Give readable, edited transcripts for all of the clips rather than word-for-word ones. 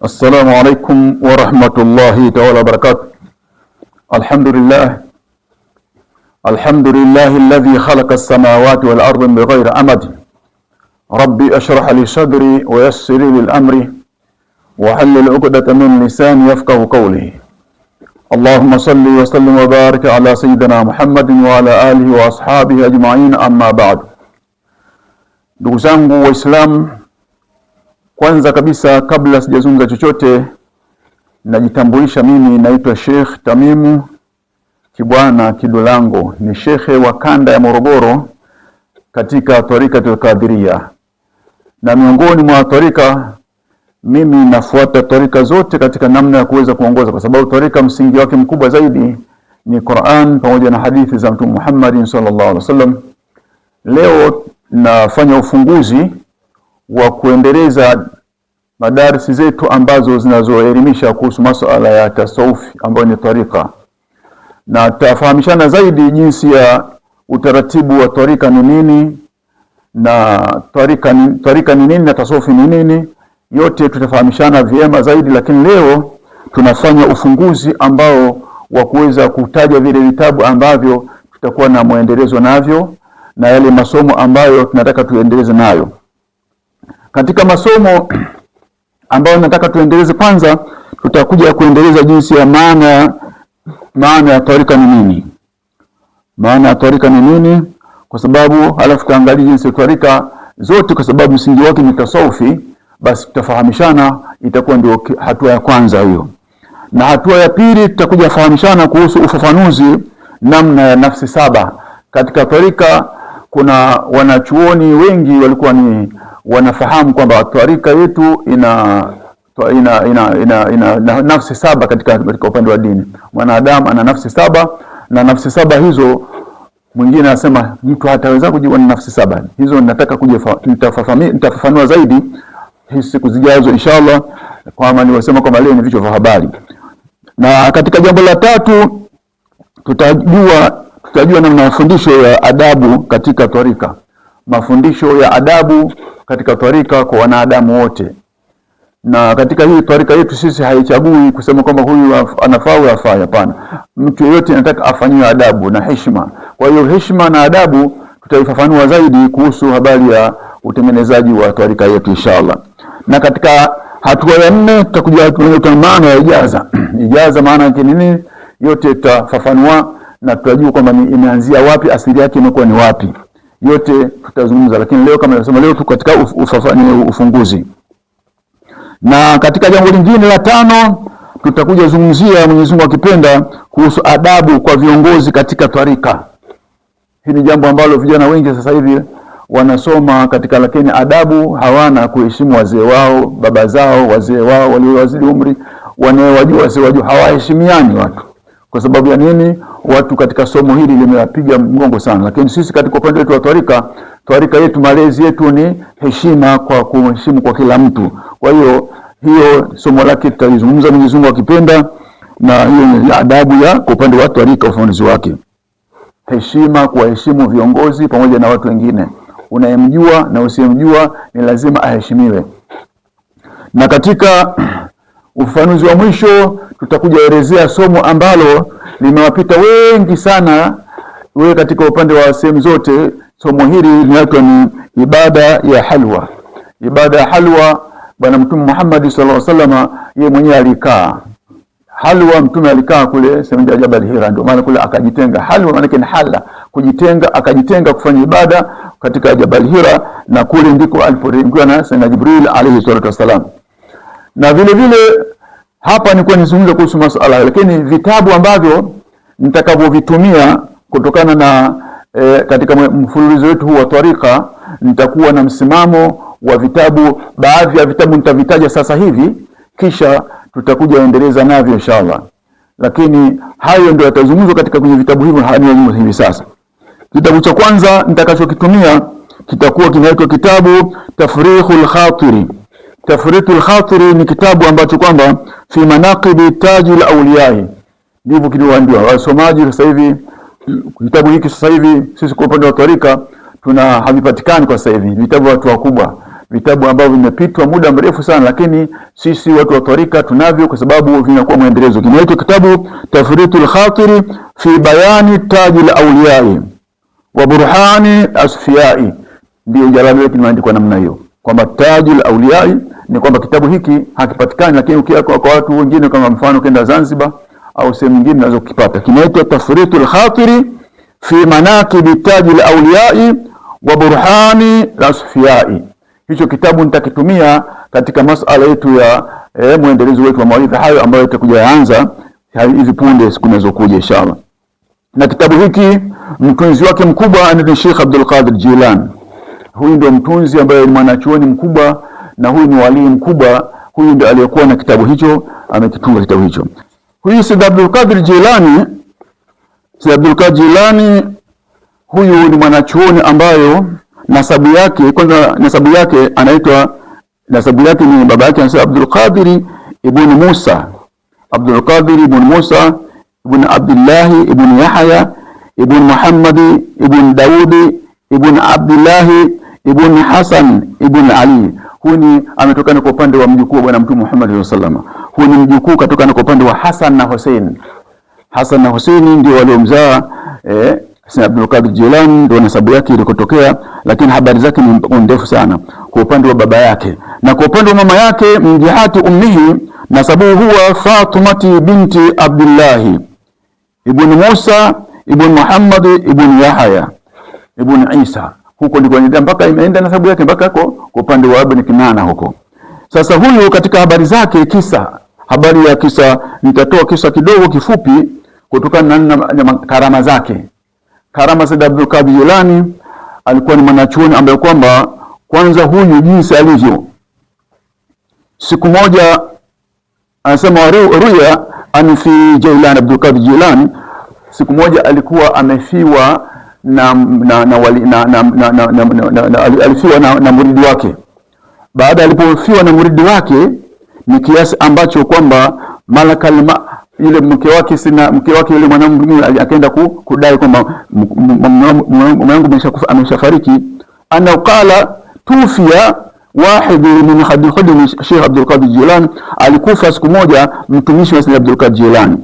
السلام عليكم ورحمة الله تعالى وبركاته. الحمد لله الذي خلق السماوات والأرض بغير أمد. ربي أشرح لي صدري ويسر لي الأمر وحلل عقدة من لساني يفقه قولي. اللهم صل وسلم وبارك على سيدنا محمد وعلى آله وأصحابه أجمعين. أما بعد. Ndugu zangu Waislamu, kwanza kabisa kabla sijazungumza chochote najitambulisha. Mimi naitwa Sheikh Tamimu Kibwana Kidulango, ni shekhe wa kanda ya Morogoro katika Tariqatul Qadiria. Na miongoni mwa tarika, mimi nafuata tarika zote katika namna ya kuweza kuongoza, kwa sababu tarika msingi wake mkubwa zaidi ni Qur'an pamoja na hadithi za Mtume Muhammad sallallahu alaihi wasallam. Leo nafanya ufunguzi wa kuendeleza madarisi zetu ambazo zinazoelimisha kuhusu masuala ya tasawufi ambayo ni tarika, na tafahamishana zaidi jinsi ya utaratibu wa tarika ni nini na tarika ni nini na tasawufi ni nini. Yote tutafahamishana vyema zaidi, lakini leo tunafanya ufunguzi ambao wa kuweza kutaja vile vitabu ambavyo tutakuwa na muendelezo navyo na yale masomo ambayo tunataka tuendeleze nayo. Katika masomo ambayo nataka tuendeleze, kwanza tutakuja kuendeleza jinsi ya maana ya tarika ni nini. Maana ya tarika ni nini, kwa sababu halafu tuangalie jinsi ya tarika zote, kwa sababu msingi wake ni tasawufi. Basi tutafahamishana, itakuwa ndio hatua ya kwanza hiyo. Na hatua ya pili tutakuja fahamishana kuhusu ufafanuzi namna ya nafsi saba. Katika tarika kuna wanachuoni wengi walikuwa ni wanafahamu kwamba tarika yetu ina nafsi saba katika upande wa dini. Mwanadamu ana nafsi saba, na nafsi saba hizo mwingine anasema mtu hataweza kujiwa na nafsi saba. Hizo nataka nitafafanua zaidi siku zijazo inshallah, kama niwasema kwamba leo ni vichwa vya habari. Na katika jambo la tatu tutajua namna mafundisho ya adabu katika tarika. Mafundisho ya adabu katika tarika kwa wanadamu wote. Na katika hii tarika yetu sisi haichagui kusema kwamba huyu anafaa au hafai. Hapana, mtu yeyote anataka afanyiwe adabu na heshima. Kwa hiyo heshima na adabu tutaifafanua zaidi kuhusu habari ya utengenezaji wa tarika yetu inshallah. Na katika hatua ya 4 tutakuja kuona maana ya ijaza. Ijaza maana yake nini, yote tutafafanua na tutajua kwamba imeanzia wapi, asili yake imekuwa ni wapi. Yote tutazungumza, lakini leo kama nasema, leo tuko katika ufunguzi. Na katika jambo lingine la 5 tutakuja zungumzia, Mwenyezi Mungu akipenda, kuhusu adabu kwa viongozi katika tarika. Hili jambo ambalo vijana wengi sasa hivi wanasoma katika, lakini adabu hawana, kuheshimu wazee wao, baba zao, wazee wao waliowazidi umri, wanaowajua wazee wao, hawaheshimiani watu. Kwa sababu ya nini? Watu katika somo hili limewapiga mgongo sana. Lakini sisi katika upande wetu wa tarika yetu, malezi yetu ni heshima, kwa kuheshimu kwa kila mtu. Kwa hiyo somo lake tutalizungumza Mwenyezi Mungu akipenda, na hiyo ni adabu ya kwa upande wa tarika, ufafanuzi wake. Heshima, kuwaheshimu viongozi pamoja na watu wengine. Unayemjua na usiyemjua ni lazima aheshimiwe. Na katika ufafanuzi wa mwisho tutakuja elezea somo ambalo limewapita wengi sana wewe katika upande wa sehemu zote. Somo hili linaitwa ni ibada ya halwa. Ibada ya halwa, bwana Mtume Muhammad sallallahu alaihi wasallam yeye mwenyewe alikaa halwa. Mtume alikaa kule sehemu ya Jabal Hira, ndio maana kule akajitenga. Halwa maana yake ni hala, kujitenga, akajitenga kufanya ibada katika Jabal Hira, na kule ndiko alipoingia na Sayyidina Jibril alayhi salatu wasalam. Na vile vile hapa nilikuwa nizungumza kuhusu masuala, lakini vitabu ambavyo nitakavyovitumia kutokana na katika mfululizo wetu huu wa tarika, nitakuwa na msimamo wa vitabu. Baadhi ya vitabu nitavitaja sasa hivi, kisha tutakuja endeleza navyo inshallah. Lakini hayo ndio yatazungumzwa katika kwenye vitabu hivi sasa. Kitabu cha kwanza nitakachokitumia kitakuwa kinaitwa kitabu Tafrikhul Khatiri. Tafrikhul Khatiri ni kitabu ambacho kwamba fi manaqibi tajul awliyai, ndivyo kilioandikwa. Wasomaji sasa hivi kitabu hiki sasa hivi sisi kwa upande wa tarika havipatikani kwa sasa hivi, vitabu watu wakubwa, vitabu ambavyo vimepitwa muda mrefu sana, lakini sisi watu wa tarika tunavyo kwa sababu vinakuwa muendelezo. Kinaitwa kitabu Tafritul Khatiri fi Bayani Tajil Awliyai wa Burhani Asfiyai, ndio jalala lake limeandikwa namna hiyo, kwamba Tajil Awliyai ni kwamba kitabu hiki hakipatikani, lakini kwa watu wengine kama mfano kenda Zanzibar au sehemu nyingine unaweza kukipata. Kinaitwa Tafritul Khatiri fi Manaqib Tajil Awliyai wa Burhani Asfiyai. Hicho kitabu nitakitumia katika masuala yetu ya muendelezo wetu wa mawaidha hayo ambayo tutakuja yaanza hivi punde siku zinazokuja inshallah. Na kitabu hiki mtunzi wake mkubwa ni Sheikh Abdul Qadir Jilani. Huyu ndio mtunzi ambaye ni mwanachuoni mkubwa na huyu ni wali mkubwa. Huyu ndio aliyekuwa na kitabu hicho, amekitunga kitabu hicho. Huyu Sayyid Abdul Qadir Jilani, Sayyid Abdul Qadir Jilani huyu ni mwanachuoni ambayo nasabu yake anaitwa, nasabu yake ni baba yake anaitwa Abdul Qadir ibn Musa, Abdul Qadir ibn Musa ibn Abdullah ibn Yahya ibn Muhammad ibn Daud ibn Abdullah ibn Hasan ibn Ali. Huyu ametokana kwa upande wa mjukuu wa bwana Mtume Muhammad sallallahu alaihi wasallam. Huyu ni mjukuu kutokana kwa upande wa Hasan na Hussein. Hasan na Hussein ndio waliomzaa Sayyid Abdul Qadir Jilani, ndio nasabu yake ilikotokea, lakini habari zake ni ndefu sana kwa upande wa baba yake. Na kwa upande wa mama yake mjihati ummihi, nasabu huwa Fatimati binti Abdullah ibn Musa ibn Muhammad ibn Yahya ibn Isa. Huko ndiko mpaka imeenda nasabu yake mpaka kwa upande wa Ibn Kinana huko. Sasa huyu katika habari zake, habari ya kisa, nitatoa kisa kidogo kifupi kutokana na karama zake. Karama Sayyid Abdul Qadir Jilani alikuwa ni mwanachuoni ambaye kwamba kwanza huyu jinsi alivyo, siku moja anasema ruya an fi Jilani, Abdul Qadir Jilani siku moja alikuwa amefiwa alifiwa na muridi wake. Baada alipofiwa na muridi wake ni kiasi ambacho kwamba malakal yule mke wake yule mwanamume akaenda kudai kwamba mume wangu ameshafariki. Ana qala tufia wahid min khadim Sheikh Abdul Qadir Jilani, alikufa siku moja mtumishi wa Sayyid Abdul Qadir Jilani.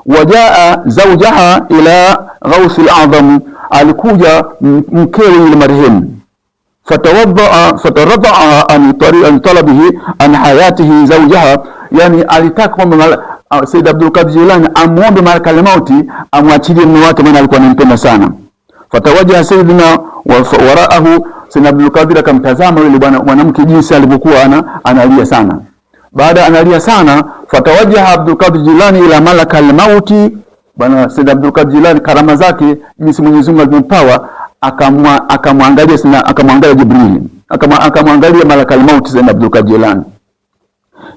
Wajaa zawjaha ila Ghawth al-A'zam, alikuja mkewe yule marehemu. Fataradha an talabihi an hayatihi zawjaha, yani alitaka kwamba Sayyid Abdul Qadir Jilani amuombe malakal mauti amwachilie mume wake, maana alikuwa anampenda sana. Fatawajaha sayyidina waraahu, Sayyid Abdul Qadir akamtazama yule bwana mwanamke jinsi alivyokuwa analia sana. Baada analia sana, fatawajaha Abdul Qadir Jilani ila malakal mauti. Bwana Sayyid Abdul Qadir Jilani karama zake jinsi Mwenyezi Mungu alimpawa, akamwangalia Jibril, akamwangalia malakal mauti Sayyid Abdul Qadir Jilani.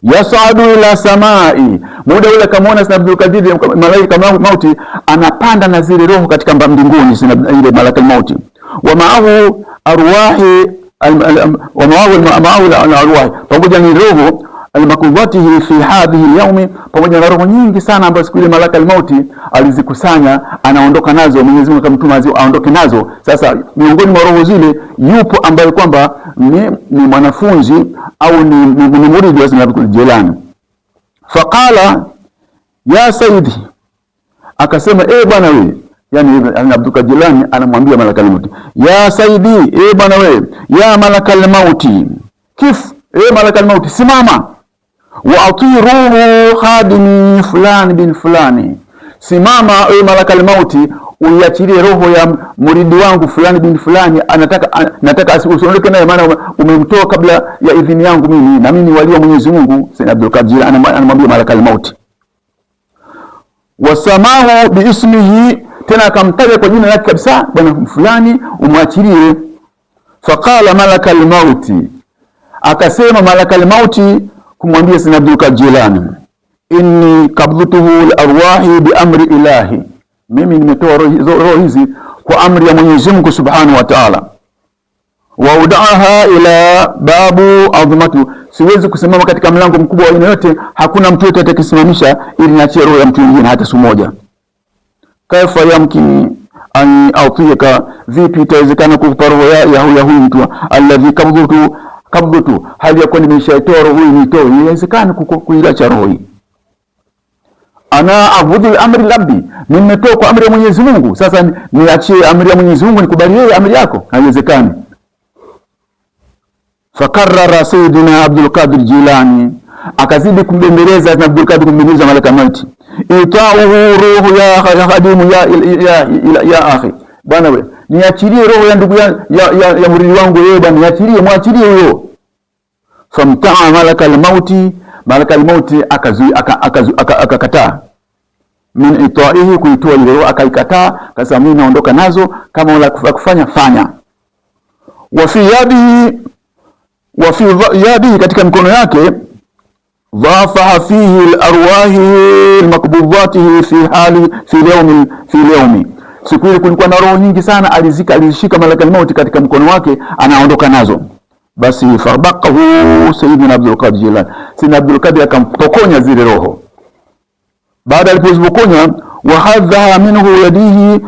Yasadu ila samai, muda ule akamwona Sayyid Abdul Qadir malaika mauti anapanda na zile roho katika mbinguni, ile malakal mauti. Wa ma'ahu arwahi wa ma'ahu al-arwahi, pamoja ni roho almakubatihi fi hadhihi al-yawm, pamoja na roho nyingi sana ambazo siku ile malakal mauti alizikusanya, anaondoka nazo. Mwenyezi Mungu akamtuma aondoke nazo. Sasa miongoni mwa roho zile yupo ambaye kwamba ni mwanafunzi au ni muridi wa Sayyid Abdul Jilani. Faqala ya sayyidi, akasema bwana wewe, yani Abdul Qadir Jilani anamwambia malakal mauti, ya sayyidi, bwana wewe, ya malakal mauti, kif, malakal mauti, simama, wa atiruhu khadimi fulani bin fulani, simama malakal mauti, uiachilie roho ya muridi wangu fulani bin fulani, nataka usiondoke naye, maana umemtoa kabla ya idhini yangu mimi, na mimi wali wa Mwenyezi Mungu. Sayyid Abdul Qadir anamwambia malakal mauti, wasamahu biismihi, tena akamtaja kwa jina lake kabisa, bwana fulani umwachilie. Faqala malakal mauti, akasema malakal mauti kumwambia Sayyid Abdul Qadir Jilani, inni qabdtuhu al-arwahi bi amri ilahi, mimi nimetoa roho hizi kwa amri ya Mwenyezi Mungu Subhanahu wa Ta'ala. Wa udaha ila babu adhmatu, siwezi kusimama katika mlango mkubwa wa aina yote, hakuna mtu yote atakayesimamisha ili niachie roho ya mtu mwingine hata siku moja. Kaifa yamkini an autika, vipi itawezekana kukupa roho ya huyu mtu alladhi kabdhutu, kabdutu, hali ya kuwa nimeshaitoa roho hii, nitoe. Haiwezekani kuiacha roho hii. Ana abudu amri rabbi, nimetoa kwa amri ya Mwenyezi Mungu, sasa niachie amri ya Mwenyezi Mungu, nikubali yeye amri yako? Haiwezekani. Fakarrara Sayyidina Abdul Qadir Jilani, akazidi kumbembeleza na Abdul Qadir, kumbembeleza malaka maiti, itauhu ruhu ya khadimu ya akhi, bwana wewe niachilie roho ya ndugu ya muridi wangu wewe bwana, niachilie, mwachilie huyo. Famtaa malakal mauti akakataa min itaihi, kuitoa ile roho akaikataa, akasema mimi naondoka nazo, kama wala kufanya fanya. Wa fi yadihi, katika mikono yake, dhafaha fihi al-arwahi al-makbudatihi fi yawmi. Siku ile kulikuwa na roho nyingi sana, alizishika malakal mauti katika mkono wake, anaondoka nazo. Basi farbaqahu Sayyidina Abdul Qadir Jilani, Sayyidina Abdul Qadir akampokonya zile roho. Baada alipozipokonya, wahadha minhu yadihi,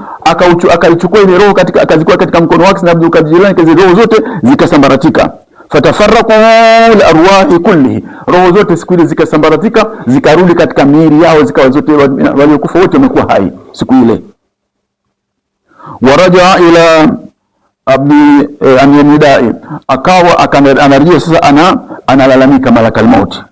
akaichukua ile roho akazikuwa katika mkono wake Sayyidina Abdul Qadir Jilani, kazi roho zote zikasambaratika. Fatafarraqu al-arwahi kulli, roho zote siku ile zikasambaratika, zikarudi katika miili yao, zikawa zote waliokufa wote wamekuwa hai siku ile. Waraja ila Abdi Amidai, akawa anarejea sasa, analalamika malakal mauti.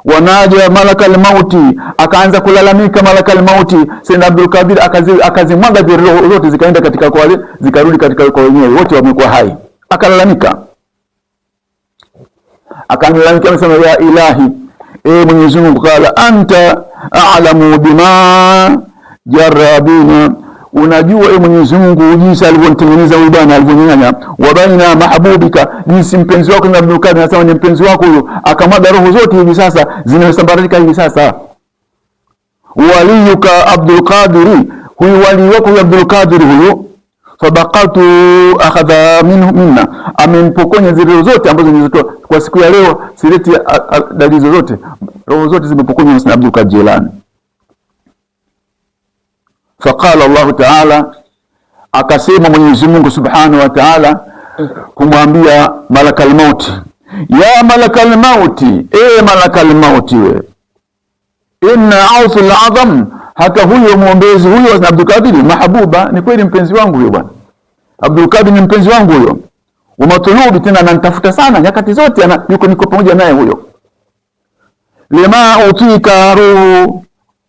Wanaja malakal mauti, akaanza kulalamika malakal mauti. Sayyidina Abdul Qadir akazimwaga roho zote, zikaenda katika kwa wale, zikarudi katika kwa wenyewe, wote wamekuwa hai. Akalalamika amesema, ya ilahi, Mwenyezi Mungu, qala anta a'lamu bima jarabina, unajua Mwenyezi Mungu jinsi alivyonitengeneza huyu bwana, alivyonyanya. Wa baina mahbubika, jinsi mpenzi wako na Abdul Qadir, nasema ni mpenzi wako huyo, akamwaga roho zote hivi sasa zinasambaratika hivi sasa. Waliyuka Abdul Qadir, huyu wali wako Abdul Qadir huyo, fabaqatu akhadha minna, amempokonya zile zote ambazo nilizitoa kwa siku ya leo, sileti dalili zote, roho zote zimepokonywa na Abdul Qadir Jilani. Faqala Allah Ta'ala, akasema Mwenyezi Mungu Subhanahu wa Ta'ala kumwambia malakal mauti, ya malakal mauti, malakal mauti we, inna awful azam, hata huyo muombezi huyo na Abdul Qadir mahbuba, ni kweli mpenzi wangu huyo bwana, Abdul Qadir ni mpenzi wangu huyo, umatulubi tena ananitafuta sana nyakati zote, niko pamoja naye huyo. Lima utika ruhu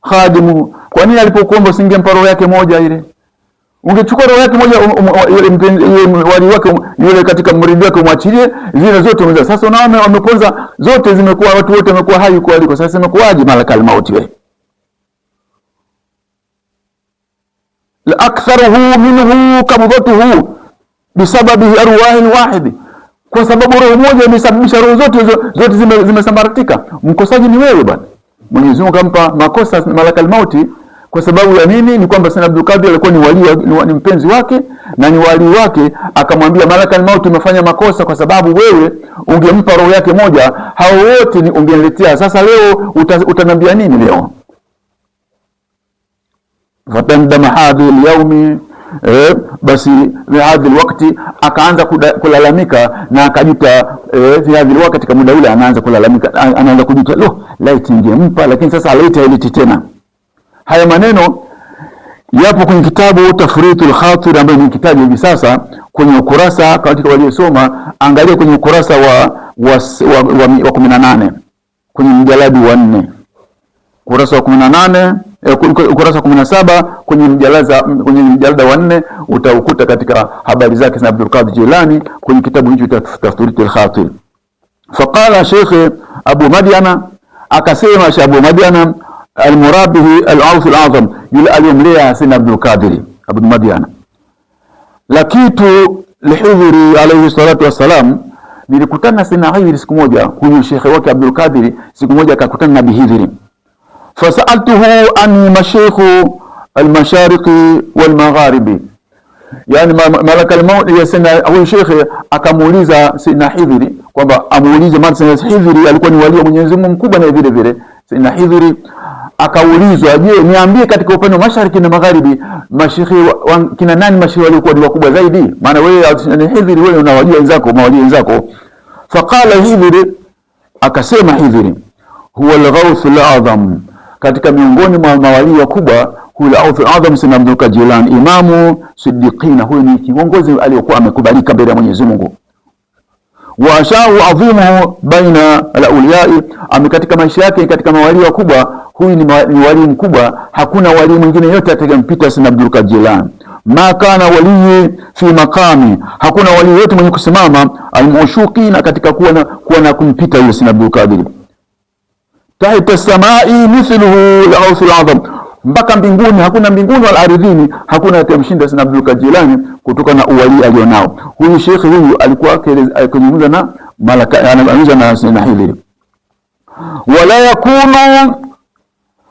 khadimu, kwa nini alipokuomba usingempa roho yake moja ile? Ungechukua roho yake moja, wali wake yule katika mridi wake, umwachilie zile zote umeza. Sasa unaona wameponza zote, zimekuwa watu wote wamekuwa hai kwa aliko. Sasa imekuwaje malakal mauti wewe? La aktharuhu minhu kabdatuhu bisababi arwahi wahid, kwa sababu roho moja imesababisha roho zote zimesambaratika. Mkosaji ni wewe bwana. Mwenyezi Mungu kampa makosa malakal mauti kwa sababu ya nini? Ni kwamba Sayyidina Abdul Qadir alikuwa ni mpenzi wake na ni wali wake, akamwambia malakal mauti, umefanya makosa kwa sababu wewe ungempa roho yake moja, hao wote ni ungeniletea. Sasa leo utanambia nini leo? Fatandama hadhi al-yawmi, basi hadhi wakati akaanza kulalamika na akajuta. Fi hadhi wakati, katika muda ule anaanza kulalamika, anaanza kujuta, laiti ningempa, lakini sasa laiti tena. Haya maneno yapo kwenye kitabu Tafritul Khatir, ambayo ni kitabu hivi sasa kwenye ukurasa, katika waliosoma angalia kwenye ukurasa wa 18 kwenye mjaladi wa 4, ukurasa wa 18, ukurasa wa 17 kwenye mjalada wa 4 utaukuta katika habari zake na Abdul Qadir Jilani kwenye kitabu hicho Tafritul Khatir. Faqala Sheikh Abu Madiana, akasema Sheikh Abu Madiana al-Murabihi al-Awf al-Azam, yule aliyomlea Sayyidina Abdul Qadir Abu Madiana, lakitu lihidhri alayhi salatu wassalam, nilikutana Sayyidina Hidhri siku moja, huyu shekhe wake Abdul Qadir siku moja akakutana na Bihidhri. Fasaltuhu an mashayikhu al-mashariqi wal-magharibi, yani malakal maut ya Sayyidina huyu shekhe akamuuliza Sayyidina Hidhri kwamba amuulize, maana Sayyidina Hidhri alikuwa ni wali wa Mwenyezi Mungu mkubwa, na vile vile Sayyidina Hidhri akaulizwa, je, niambie katika upande wa mashariki na magharibi mashekhi kina nani mashekhi walikuwa ni wakubwa zaidi? Maana wewe ni Hidhri, wewe unawajua wenzako, mawali wenzako. Faqala Hidhiri, akasema Hidhiri, huwa al-Ghawth al-Azam, katika miongoni mwa mawali wakubwa, huwa al-Ghawth al-Azam Sayyid Abdul Qadir Jilani, imamu siddiqina, huyu ni kiongozi aliyokuwa amekubalika mbele ya Mwenyezi Mungu. Wa sha'u adhimuhu baina al-awliya, katika maisha yake katika mawali wakubwa, huyu ni wali mkubwa, hakuna wali mwingine yote atakayempita Sayyid Abdul Qadir Jilani. Ma kana wali fi maqami, hakuna wali yote mwenye kusimama al-mushuqina, katika kuwa na kumpita yule Sayyid Abdul Qadir. Tahta samai mithluhu al-Ghawth al-Azam, mpaka mbinguni, hakuna mbinguni wala ardhini hakuna atamshinda Sayyid Abdul Qadir Jilani kutokana na uwali alionao. Huyu shekhi huyu alikuwa akizungumza na malaka, anazungumza na Sayyidina Hidhiri. Wala yakunu,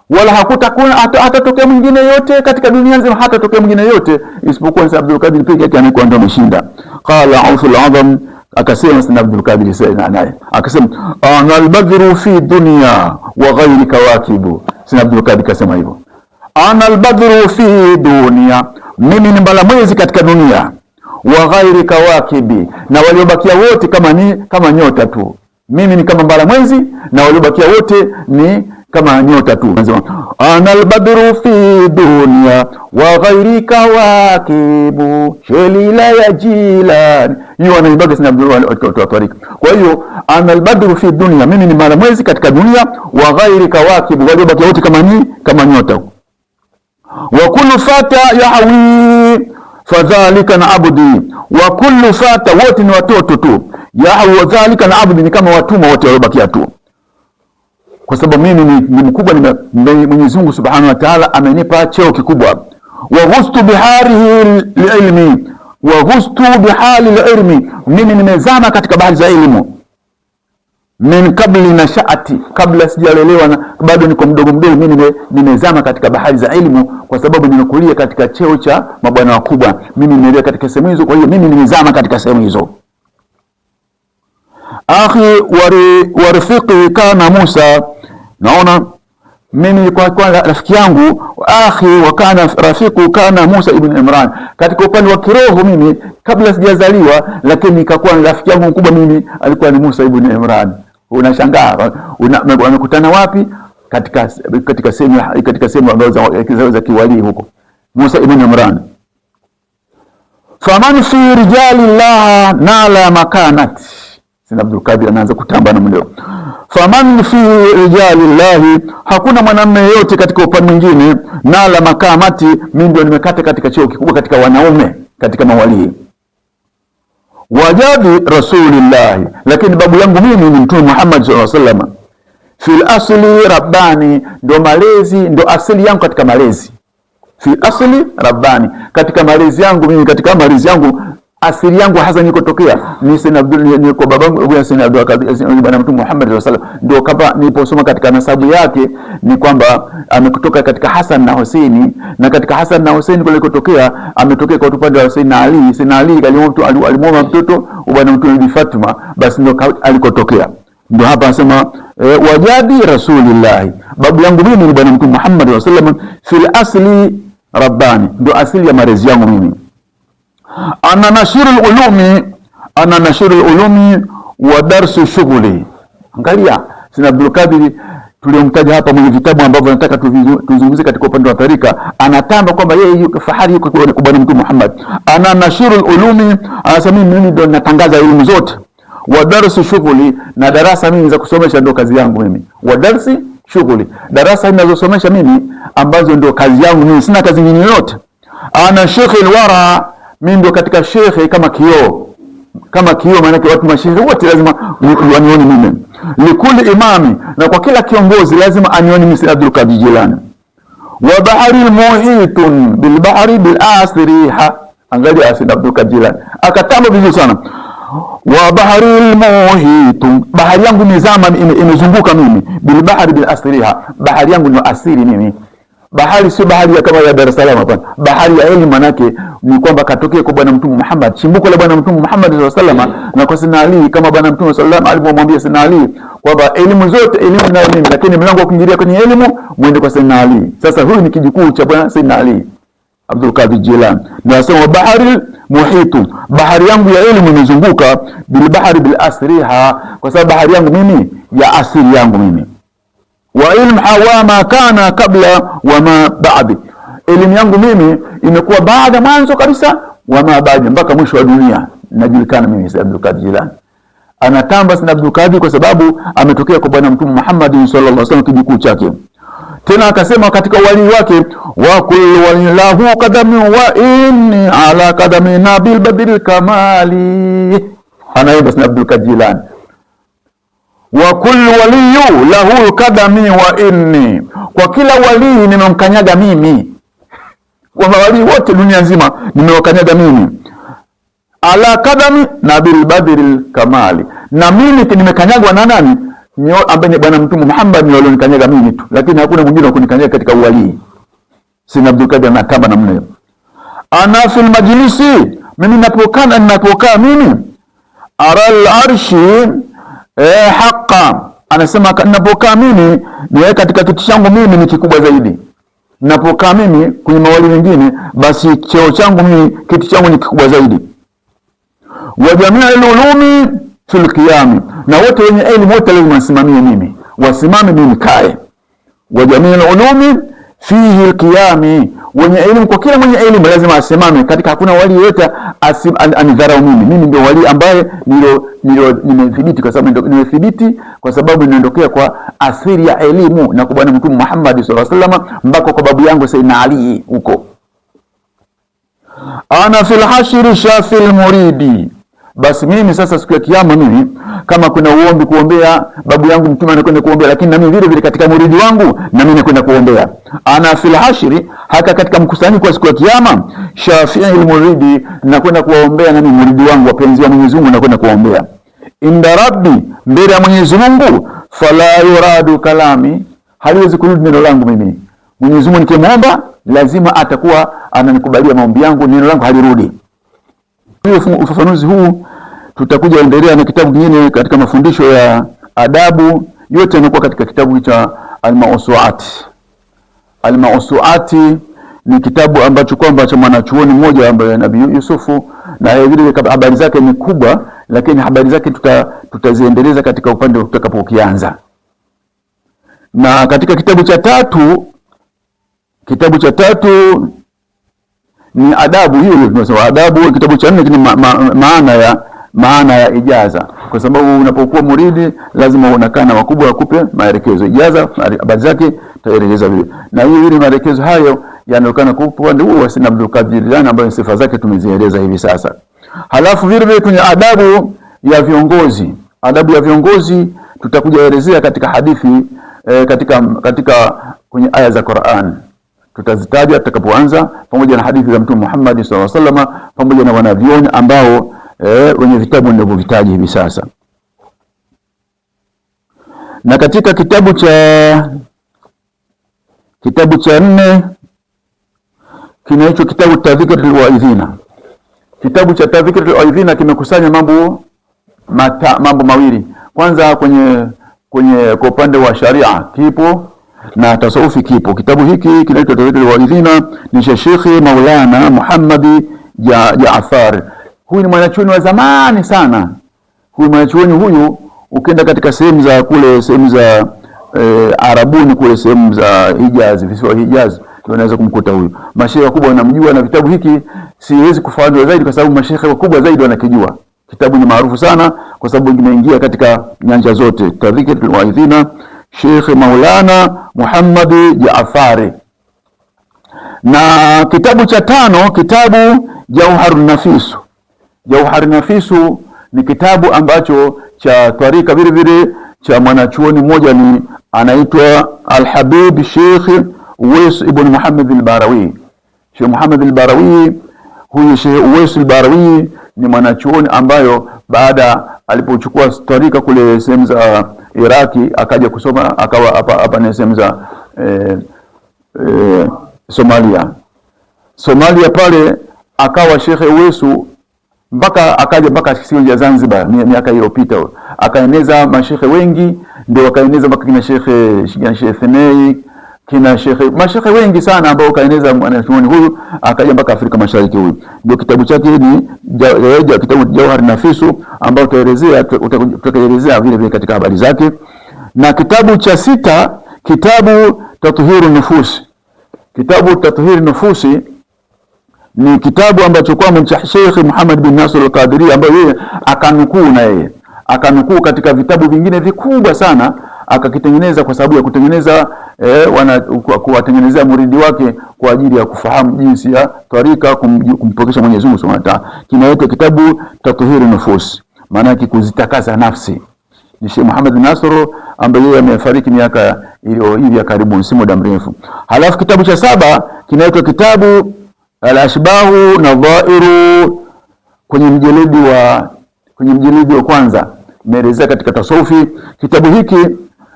wala hakutakuna hatatokea mwingine yote katika dunia nzima, hatatokea mwingine yote isipokuwa Sayyid Abdul Qadir pekee yake anakuwa ndio ameshinda. Qala Ghawth al-Azam, akasema Sayyid Abdul Qadir Sayyidina naye akasema, ana al-badru fi dunya wa ghayri kawakibu. Sayyid Abdul Qadir kasema hivyo, ana al-badru fi dunya, mimi ni mbala mwezi katika dunia, wa ghayri kawakibi, na waliobakia wote kama nyota tu. Mimi ni kama mbala mwezi na waliobakia wote ni kama nyota tu. Ana al-badru fi dunya wa ghairi kawakibu shelila ya Jilani. Hiyo anaibaga Sayyid Abdul Tariq. Kwa hiyo ana al-badru fi dunya, mimi ni mbala mwezi katika dunia, wa ghairi kawakibu, waliobakia wote kama nyota. Wa kullu fata yahwi fadhalika na abdi, wa kullu fata, wote ni watoto tu, yahwi wa dhalika na abdi, ni kama watumwa wote waliobakia tu. Kwa sababu mimi ni mkubwa, Mwenyezi Mungu Subhanahu wa Ta'ala amenipa cheo kikubwa. Wa ghustu biharihi ilmi, wa ghustu bihali ilmi, mimi nimezama katika bahari za elimu. Min kabli nashaati, kabla sijalelewa na bado niko mdogo, mimi nimezama katika bahari za elimu, kwa sababu nimekulia katika cheo cha mabwana wakubwa. Mimi nimelelewa katika sehemu hizo, kwa hiyo mimi nimezama katika sehemu hizo. Akhi warifiki kana Musa, naona mimi kwa rafiki yangu, akhi wa kana rafiqu kana Musa ibn Imran, katika upande wa kiroho mimi kabla sijazaliwa, lakini nikakuwa rafiki yangu mkubwa mimi alikuwa ni Musa ibn Imran. Unashangaa wamekutana wapi? Katika sehemu ambazo za kiwali huko, Musa ibn Imran. Faman fi rijalillah nala makanat, Sayyid Abdul Qadir anaanza kutamba na mleo. Faman fi rijalillahi, hakuna mwanamume yote katika upande mwingine, nala makamati, mimi ndio nimekata katika cheo kikubwa katika wanaume, katika mawali. Wajadi Rasulillah, lakini babu yangu mimi ni Mtume Muhammad sallallahu alaihi wasallam. Fil asli rabbani, ndo malezi, ndo asili yangu katika malezi. Fil asli rabbani, katika malezi yangu mimi, katika malezi yangu asili yangu hasa nikotokea ni Sayyid Abdul, ni kwa babangu Sayyid Abdul Qadir bwana Mtume Muhammad sallallahu alaihi wasallam. Ndio kama niliposoma katika nasabu yake ni kwamba amekutoka katika Hassan na Husaini, na katika Hassan na Husaini kule kutokea ametokea kwa upande wa Sayyidina Ali. Sayyidina Ali alimwomba mtoto bwana Mtume Bi Fatima, basi ndio alikotokea. Ndio hapa anasema wajadi Rasulillah, babu yangu mimi ni bwana Mtume Muhammad sallallahu alaihi wasallam, fil asli rabbani, ndio asili ya malezi yangu mimi. Ana nashirul ulumi wa darsu shughuli. Angalia Sayyid Abdul Qadir tuliomtaja hapa mwenye vitabu ambavyo nataka tuzungumzie katika upande wa tarika, anatamba kwamba yeye yuko fahari yuko kwa bwana Mtume Muhammad. Ana nashirul ulumi, anasema mimi ndio natangaza elimu zote. Wa darsu shughuli, na darasa mimi za kusomesha ndio kazi yangu mimi. Wa darsi shughuli, darasa ninazosomesha mimi ambazo ndio kazi yangu mimi, sina kazi nyingine yote. Ana sheikhul wara, mimi ndio katika shekhe kama kioo, maana yake watu mashehe wote lazima wanione mimi. Likuli imami, na kwa kila kiongozi lazima anione mimi Sayyid Abdul Qadir Jilani. Wa bahari muhitun bil bahri bil asriha, angalia Sayyid Abdul Qadir Jilani akatamba vizuri sana. Wa bahari muhitun, bahari yangu nizama imezunguka mimi, bil bahri bil asriha, bahari yangu ni asiri mimi. Bahari sio bahari ya kama ya Dar es Salaam, hapana. Bahari ya elimu manake ni kwamba katokea kwa bwana Mtume Muhammad, chimbuko la bwana Mtume Muhammad sallallahu alaihi wasallam, na kwa Sayyidina Ali, kama bwana Mtume sallallahu alaihi wasallam alipomwambia Sayyidina Ali kwamba elimu zote, elimu nayo mimi, lakini mlango wa kuingilia kwenye elimu muende kwa Sayyidina Ali. Sasa huyu ni kijukuu cha bwana Sayyidina Ali Abdul Qadir Jilani. Na asema bahari muhitu, bahari yangu ya elimu imezunguka, bilbahari bilasriha, kwa sababu bahari yangu mimi ya asili yangu mimi, wa ilmu hawa ma kana kabla wa ma baadi, elimu yangu mimi imekuwa baada mwanzo kabisa, wa ma baadi, mpaka mwisho wa dunia najulikana mimi Sayyid Abdul Qadir Jilani. Anatamba Sayyid Abdul Qadir kwa sababu ametokea kwa bwana Mtume Muhammad sallallahu alaihi wasallam, kijukuu chake. Tena akasema katika wali wake, wa kullu wallahu qadami wa inni ala qadami nabil badril kamali, anaimba Sayyid Abdul Qadir Jilani, wa kullu waliyu lahu qadami wa inni, kwa kila wali nimemkanyaga mimi, kwa mawali wote dunia nzima nimewakanyaga mimi, ala qadami nabil badril kamali, na mimi nimekanyagwa na nani? Ambaye ni bwana Mtume Muhammad ndio alonikanyaga mimi tu, lakini hakuna mwingine kunikanyaga katika uwali. Sayyid Abdul Qadir anatamba namna hiyo. Ana fil majlisi, mimi ninapokaa mimi, aral arshi haqa, anasema ninapokaa mimi ni katika kiti changu mimi ni kikubwa zaidi. Ninapokaa mimi kwenye mawali wengine, basi cheo changu mimi, kiti changu ni kikubwa zaidi. Wa jami'ul ulumi fil qiyam, na wote wenye elimu wote lazima wasimamie mimi, wasimame mimi kae. Wa jami'ul ulumi fihi alqiyam, wenye elimu, kwa kila mwenye elimu lazima asimame katika, hakuna wali yote anidharau mimi. Mimi ndio wali ambaye nimethibiti, kwa sababu nimethibiti kwa sababu ninaondokea kwa asili ya elimu na kwa bwana Mtume Muhammad sallallahu alaihi wasallam, mpaka kwa babu yangu Sayyidina Ali huko. Ana fil hashri shafil muridi, basi mimi sasa siku ya kiyama mimi, kama kuna uombi kuombea babu yangu Mtume anakwenda kuombea, lakini na mimi vile vile katika muridi wangu na mimi nakwenda kuombea. Ana fil hashri, haka katika mkusanyiko wa siku ya kiyama, shafi'il muridi, nakwenda kuombea na mimi muridi wangu, wapenzi wa Mwenyezi Mungu nakwenda kuombea. Inda rabbi, mbele ya Mwenyezi Mungu, fala yuradu kalami, haliwezi kurudi neno langu mimi. Mwenyezi Mungu nikimwomba lazima atakuwa ananikubalia maombi yangu, neno langu halirudi. Ufafanuzi huu tutakuja endelea na kitabu kingine katika mafundisho ya adabu, yote yanakuwa katika kitabu cha Al-Mawsu'ati. Al-Mawsu'ati ni kitabu ambacho kwamba cha mwanachuoni mmoja ambaye Nabii Yusufu, na vile habari zake ni kubwa, lakini habari zake tutaziendeleza katika upande tutakapokianza. Na katika kitabu cha tatu ni adabu, hiyo tunasema adabu. Kitabu cha 4 ni maana ya ijaza, kwa sababu unapokuwa muridi lazima unakaa na wakubwa wakupe maelekezo. Ijaza habari zake taeleza vile, na hiyo ile maelekezo hayo yanaonekana kwa upande huo wa Sayyid Abdul Qadir Jilani, ambayo sifa zake tumezieleza hivi sasa. Halafu vile vile kwenye adabu ya viongozi tutakuja elezea katika hadithi katika kwenye aya za Qur'an, tutazitaja tutakapoanza, pamoja na hadithi za Mtume Muhammad sallallahu alaihi wasallam, pamoja na wanavyoni ambao wenye vitabu ninavyovitaja hivi sasa. Na katika kitabu cha 4 kinaitwa kitabu Tadhkiratul Waidhina. Kitabu cha Tadhkiratul Waidhina kimekusanya mambo mawili. Kwanza kwenye kwa upande wa sharia kipo na tasawufi kipo. Kitabu hiki kinaitwa Tadhkiratul Waidhina, ni Sheikh Maulana Muhammad Jaafar. Huyu ni mwanachuoni wa zamani sana. Huyu mwanachuoni huyu ukienda katika sehemu za Arabuni kule, sehemu za Hijaz, visiwa Hijaz, unaweza kumkuta huyu. Masheikh wakubwa wanamjua, na kitabu hiki siwezi kufafanua zaidi kwa sababu masheikh wakubwa zaidi wanakijua. Kitabu ni maarufu sana kwa sababu kimeingia katika nyanja zote. Tadhkiratul Waidhina, Sheikh Maulana Muhammad Jaafari. Na kitabu cha 5, kitabu Jawharun Nafisu. Jawharun Nafisu ni kitabu ambacho cha tarika vile vile cha mwanachuoni mmoja, ni anaitwa Al-Habib Sheikh Uwais ibn Muhammad al-Barawi. Sheikh Muhammad al-Barawi, huyu Sheikh Uwais al-Barawi ni mwanachuoni ambayo baada alipochukua tarika kule sehemu za Iraki akaja kusoma, akawa hapa ni sehemu za Somalia pale, akawa Sheikh Uwaisu mpaka sio ya Zanzibar miaka iliyopita, akaeneza mashekhe wengi, ndio wakaeneza mpaka kina Sheikh Thenei, kina mashekhe wengi sana ambao kaeneza mwanachuoni huyu akaja mpaka Afrika Mashariki. Huyu ndio kitabu chake ni kitabu Jawhar Nafisu, ambao tutaelezea vile vile katika habari zake. Na kitabu cha 6, kitabu Tathhiru Nufusi. Kitabu Tathhiru Nufusi ni kitabu ambacho kwa Sheikh Muhammad bin Nasr al-Qadiri, ambaye yeye akanukuu katika vitabu vingine vikubwa sana, akakitengeneza kwa sababu ya kutengeneza kuwatengenezea muridi wake kwa ajili ya kufahamu jinsi ya tarika kumpokesha Mwenyezi Mungu Subhanahu wa Ta'ala. Kinaitwa kitabu Tathhiru Nufus, maana yake kuzitakasa nafsi. Ni Sheikh Muhammad bin Nasr ambaye yeye amefariki miaka hivi karibu, si muda mrefu. Halafu kitabu cha 7 kinaitwa kitabu Al-Ashbahu Nadhairu, kwenye mjeledi wa kwanza imeelezea katika tasawufi. Kitabu hiki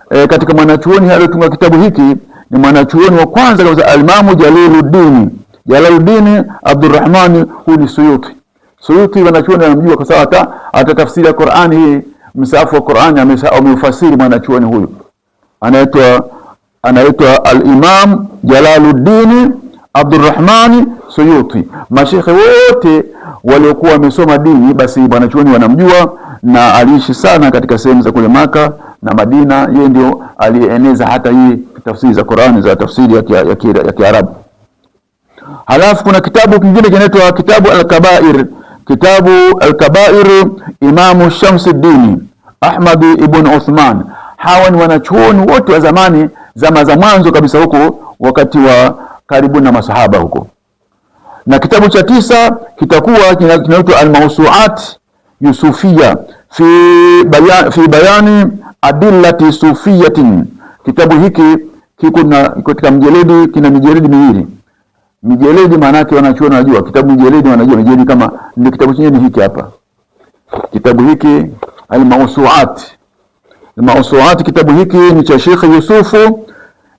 katika mwanachuoni aliyotunga kitabu hiki ni mwanachuoni wa kwanza kabisa, Al-Imam Jalaluddin Abdurrahman huyu Suyuti. Suyuti wanachuoni wanamjua kwa sababu hata tafsiri ya Qur'ani hii, msahafu wa Qur'ani ameufasiri mwanachuoni huyu, anaitwa Al-Imam Jalaluddin Abdurrahman Suyuti. Mashekhe wote waliokuwa wamesoma dini basi mwanachuoni wanamjua, na aliishi sana katika sehemu za kule Maka na Madina. Yeye ndio alieneza hata hii tafsiri za Qur'ani za tafsiri ya Kiarabu. Halafu kuna kitabu kingine kinaitwa kitabu Al-Kabair. Kitabu Al-Kabair, Imamu Shamsuddin Ahmad ibn Uthman. Hawa ni wanachuoni wote wa zamani, zama za mwanzo kabisa huko, wakati wa karibu na masahaba huko. Na kitabu cha 9 kitakuwa kinaitwa Al-Mawsu'at Yusufiyya fi bayani adillati sufiyatin. Kitabu hiki kiko katika mjeledi, kina mijeledi miwili. Mijeledi maana yake wanachuoni wanajua, kitabu mijeledi wanajua mijeledi, kama ndio kitabu chenyewe ni hiki hapa. Kitabu hiki Al-Mawsu'at. Al-Mawsu'at, kitabu hiki ni cha Sheikh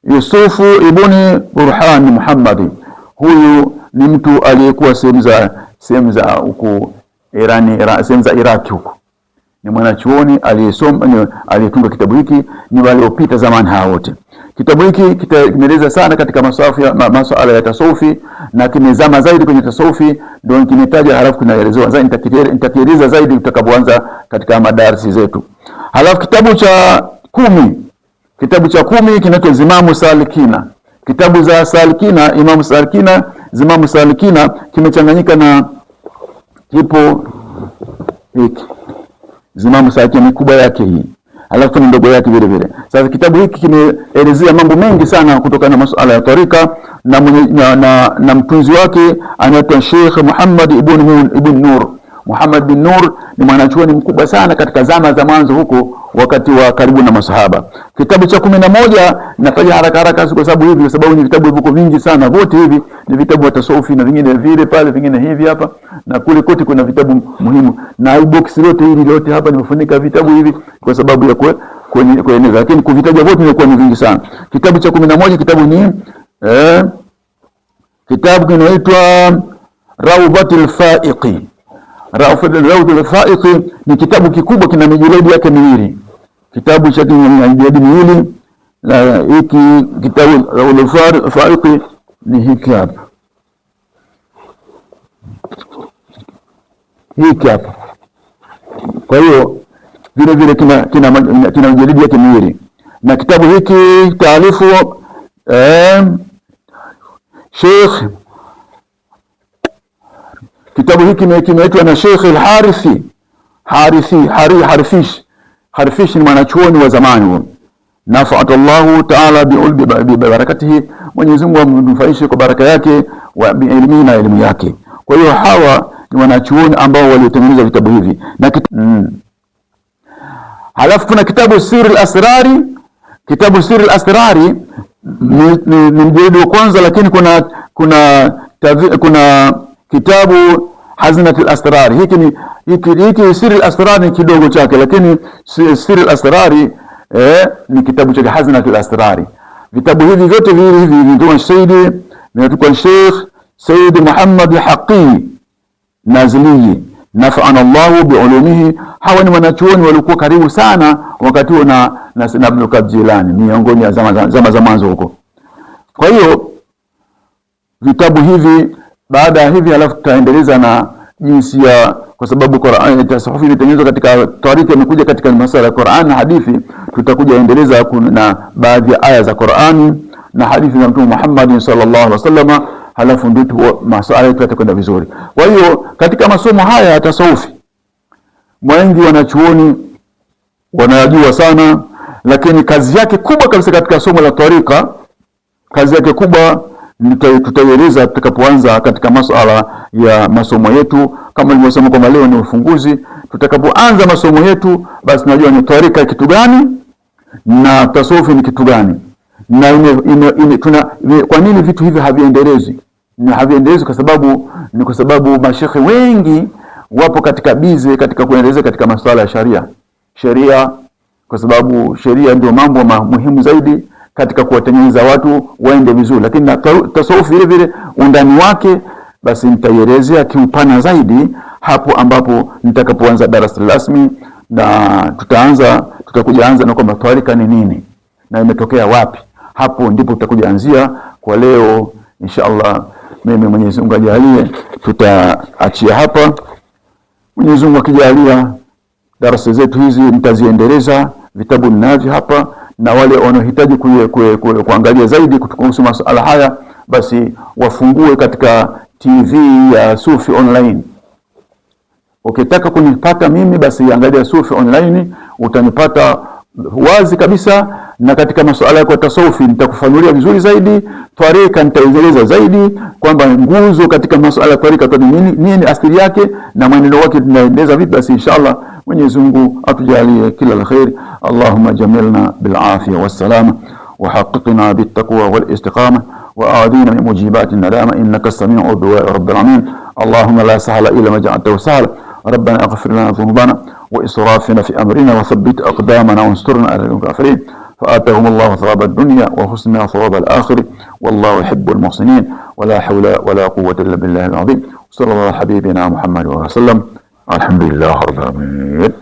Yusufu ibn Burhan Muhammad. Huyu ni mtu aliyekuwa sehemu za huko sehemu za Iraki huko. Ni mwanachuoni aliyetunga kitabu hiki, ni waliopita zamani hao wote. Kitabu hiki kimeeleza sana katika masuala ya tasawufi, na kimezama zaidi kwenye tasawufi, ndio kimetaja, halafu kinaelezewa zaidi. Nitakieleza zaidi tutakapoanza katika madarasa zetu. Halafu kitabu cha 10, kitabu cha 10 kinaitwa Zimamu Salikina. Kitabu za Salikina, Imam Salikina, Zimamu Salikina, kimechanganyika na kipo hiki. Zimamu Salikina ni kubwa yake hii, halafu ni ndogo yake vile vile. Sasa kitabu hiki kimeelezea mambo mengi sana kutokana na masuala ya tarika, na mtunzi wake anaitwa Sheikh Muhammad ibn Nur. Muhammad bin Nur ni mwanachuoni mkubwa sana katika zama za mwanzo huko, wakati wa karibu na masahaba. Kitabu cha 11 nafanya haraka kwa sababu ni vitabu viko vingi sana. Vote hivi ni vitabu vya tasawufi, na vingine vile pale, vingine hivi hapa, na kule kote kuna vitabu muhimu. Na hii box lote hapa nimefunika vitabu hivi kwa sababu ya kueneza, lakini kuvitaja vote ni vingi sana. Kitabu cha 11 kitabu ni kitabu kinaitwa Rawdatul Faiqi. Rawdatul Faiqi ni kitabu kikubwa, kina mijeledi yake miwili. Kitabu cha mijeledi miwili, na hiki kitabu Rawdatul Faiqi ni hiki hapa. Hiki hapa. Kwa hiyo vile vile kina mijeledi yake miwili. Na kitabu hiki taalifu Sheikh, kitabu hiki kimeitwa na Sheikh Al-Harithi. Harifish ni mwanachuoni wa zamani huyo. Nafa'atallahu ta'ala bi barakatihi, Mwenyezi Mungu amnufaishe kwa baraka yake, wa bi ilmi na elimu yake. Kwa hiyo hawa ni wanachuoni ambao waliotengeneza vitabu hivi. Na halafu kuna kitabu Sir al-Asrari. Kitabu Sir al-Asrari ni mjeledi wa kwanza, lakini kuna kitabu Haznatul Asrari. Hiki Sir al-Asrari ni kidogo chake, lakini Sir al-Asrari ni kitabu cha Haznatul Asrari. Vitabu hivi vyote hivi vinatoka Sheikh Said Muhammad Haqi Nazli, nafa'ana Allahu bi'ulumihi. Hawa ni wanachuoni walikuwa karibu sana wakati huo na Ibn Qadir Jilani, miongoni ya zama za mwanzo huko. Kwa hiyo vitabu hivi, baada ya hivi halafu tutaendeleza na jinsi ya, kwa sababu Qur'an tasawufi imetengenezwa katika tarika, imekuja katika masuala ya Qur'an na hadithi. Tutakuja endeleza na baadhi ya aya za Qur'ani na hadithi za Mtume Muhammad sallallahu alaihi wasallam, halafu ndio masuala yetu yatakwenda vizuri. Kwa hiyo katika masomo haya ya tasawufi wengi wanachuoni wanajua sana, lakini kazi yake kubwa kabisa katika somo la tarika, kazi yake kubwa tutaieleza tutakapoanza katika masuala ya masomo yetu. Kama nilivyosema kwamba leo ni ufunguzi, tutakapoanza masomo yetu basi tunajua ni tarika kitu gani na tasawufi ni kitu gani, na kwa nini vitu hivi haviendelezi. Ni haviendelezi kwa sababu mashekhe wengi wapo katika bize katika kuendeleza katika masuala ya sheria, kwa sababu sheria ndio mambo muhimu zaidi katika kuwatengeneza watu waende vizuri. Lakini na tasawufi vile vile undani wake basi nitaielezea kiupana zaidi hapo ambapo nitakapoanza darasa rasmi, na tutakuja anza na kwamba tarika ni nini na imetokea wapi. Hapo ndipo tutakuja anzia. Kwa leo inshallah, mimi Mwenyezi Mungu ajalie tutaachia hapa. Mwenyezi Mungu akijalia darasa zetu hizi mtaziendeleza, vitabu ninavyo hapa, na wale wanaohitaji kuangalia zaidi kuhusu masuala haya basi wafungue katika TV ya Sufi Online. Ukitaka kunipata mimi basi angalia Sufi Online, utanipata wazi kabisa, na katika masuala ya tasawufi nitakufanulia vizuri zaidi. Tarika nitaeleza zaidi kwamba nguzo katika masuala ya tarika nini asili yake na mwenendo wake tunaendeleza vipi. Basi inshallah Mwenyezi Mungu atujalie kila la khair. Allahumma jamilna bil afiya was salama wa haqiqna bit taqwa wal istiqama wa aadina min mujibati nadama innaka samiu du'a rabbil alamin. Allahumma la sahla illa ma ja'altahu sahla. ربنا اغفر لنا ذنوبنا وإسرافنا في أمرنا وثبت أقدامنا وانصرنا على الكافرين. فآتهم الله ثواب الدنيا وحسن ثواب الآخرة والله يحب المحسنين. ولا حول ولا قوة إلا بالله العظيم. صلى الله على حبيبنا محمد وسلم. الحمد لله رب العالمين.